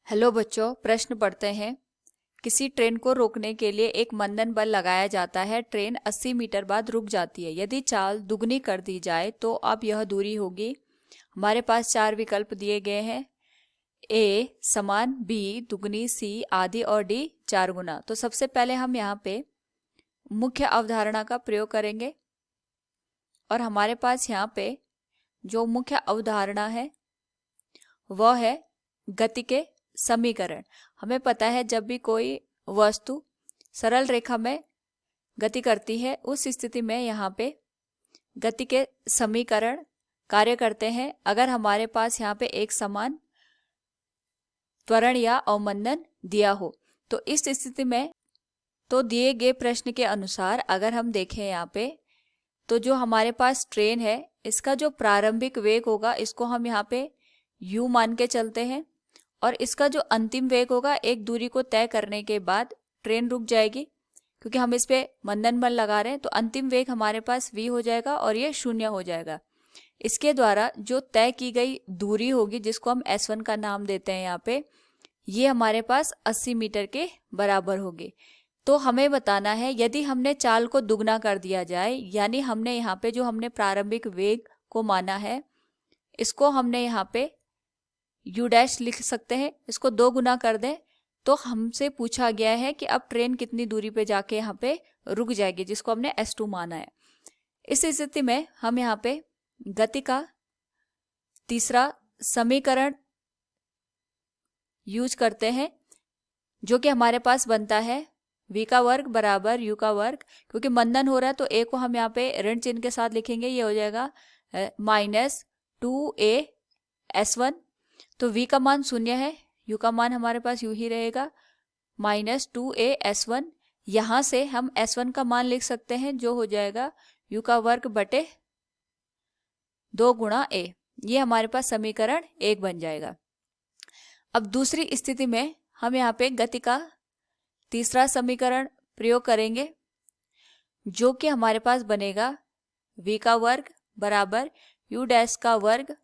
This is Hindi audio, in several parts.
हेलो बच्चों, प्रश्न पढ़ते हैं। किसी ट्रेन को रोकने के लिए एक मंदन बल लगाया जाता है। ट्रेन 80 मीटर बाद रुक जाती है। यदि चाल दुगनी कर दी जाए तो अब यह दूरी होगी। हमारे पास चार विकल्प दिए गए हैं। ए समान, बी दुगनी, सी आधी और डी 4 गुना। तो सबसे पहले हम यहाँ पे मुख्य अवधारणा का प्रयोग करेंगे और हमारे पास यहाँ पे जो मुख्य अवधारणा है वह है गति के समीकरण। हमें पता है जब भी कोई वस्तु सरल रेखा में गति करती है उस स्थिति में यहाँ पे गति के समीकरण कार्य करते हैं। अगर हमारे पास यहाँ पे एक समान त्वरण या अवमंदन दिया हो तो इस स्थिति में तो दिए गए प्रश्न के अनुसार अगर हम देखें यहाँ पे तो जो हमारे पास ट्रेन है इसका जो प्रारंभिक वेग होगा इसको हम यहाँ पे u मान के चलते हैं और इसका जो अंतिम वेग होगा एक दूरी को तय करने के बाद ट्रेन रुक जाएगी क्योंकि हम इस पे मंदन बल लगा रहे हैं। तो अंतिम वेग हमारे पास v हो जाएगा और ये 0 हो जाएगा। इसके द्वारा जो तय की गई दूरी होगी जिसको हम s1 का नाम देते हैं यहाँ पे, ये हमारे पास 80 मीटर के बराबर होगी। तो हमें बताना है यदि हमने चाल को दुगना कर दिया जाए, यानी हमने यहाँ पे जो हमने प्रारंभिक वेग को माना है इसको हमने यहाँ पे u डैश लिख सकते हैं, इसको 2 गुना कर दें तो हमसे पूछा गया है कि अब ट्रेन कितनी दूरी पे जाके यहाँ पे रुक जाएगी जिसको हमने s2 माना है। इस स्थिति में हम यहाँ पे गति का तीसरा समीकरण यूज करते हैं जो कि हमारे पास बनता है v का वर्ग बराबर u का वर्ग। क्योंकि मंदन हो रहा है तो a को हम यहाँ पे ऋण चिन्ह के साथ लिखेंगे, ये हो जाएगा -2a s1। तो v का मान 0 है, u का मान हमारे पास यूं ही रहेगा -2a s1। यहां से हम s1 का मान लिख सकते हैं जो हो जाएगा u का वर्ग बटे 2 गुणा a। ये हमारे पास समीकरण 1 बन जाएगा। अब दूसरी स्थिति में हम यहाँ पे गति का तीसरा समीकरण प्रयोग करेंगे जो कि हमारे पास बनेगा v का वर्ग बराबर u डैश का वर्ग।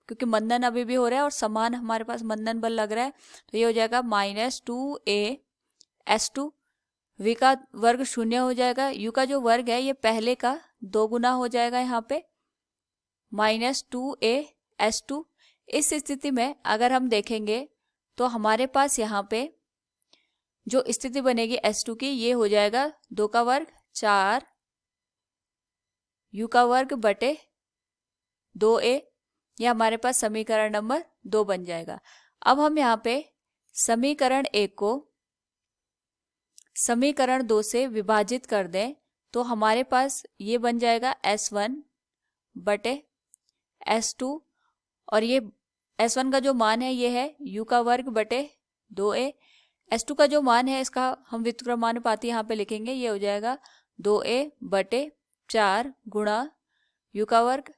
क्योंकि मंदन अभी भी हो रहा है और समान हमारे पास मंदन बल लग रहा है तो ये हो जाएगा -2a s2। v का वर्ग 0 हो जाएगा, u का जो वर्ग है ये पहले का 2 गुना हो जाएगा यहाँ पे -2a s2। इस स्थिति में अगर हम देखेंगे तो हमारे पास यहाँ पे जो स्थिति बनेगी s2 की, ये हो जाएगा 2 का वर्ग 4 u का वर्ग बटे 2a। यह हमारे पास समीकरण नंबर 2 बन जाएगा। अब हम यहाँ पे समीकरण 1 को समीकरण 2 से विभाजित कर दें तो हमारे पास ये बन जाएगा s1 बटे s2 और ये s1 का जो मान है ये है u का वर्ग बटे 2a। s2 का जो मान है इसका हम व्युत्क्रमानुपाती यहाँ पे लिखेंगे, ये हो जाएगा 2a बटे 4 गुणा u का वर्ग।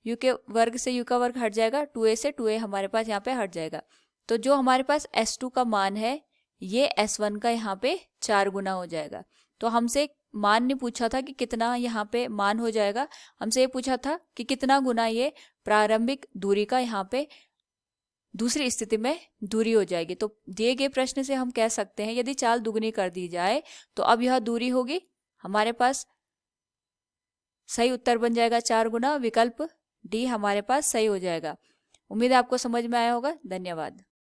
u के वर्ग से u का वर्ग हट जाएगा, 2a से 2a हमारे पास यहाँ पे हट जाएगा। तो जो हमारे पास s2 का मान है ये s1 का यहाँ पे 4 गुना हो जाएगा। तो हमसे मान नहीं पूछा था कि कितना यहाँ पे मान हो जाएगा, हमसे ये पूछा था कि कितना गुना ये प्रारंभिक दूरी का यहाँ पे दूसरी स्थिति में दूरी हो जाएगी। तो दिए गए प्रश्न से हम कह सकते हैं यदि चाल दुगनी कर दी जाए तो अब यह दूरी होगी। हमारे पास सही उत्तर बन जाएगा 4 गुना। विकल्प डी हमारे पास सही हो जाएगा। उम्मीद है आपको समझ में आया होगा। धन्यवाद।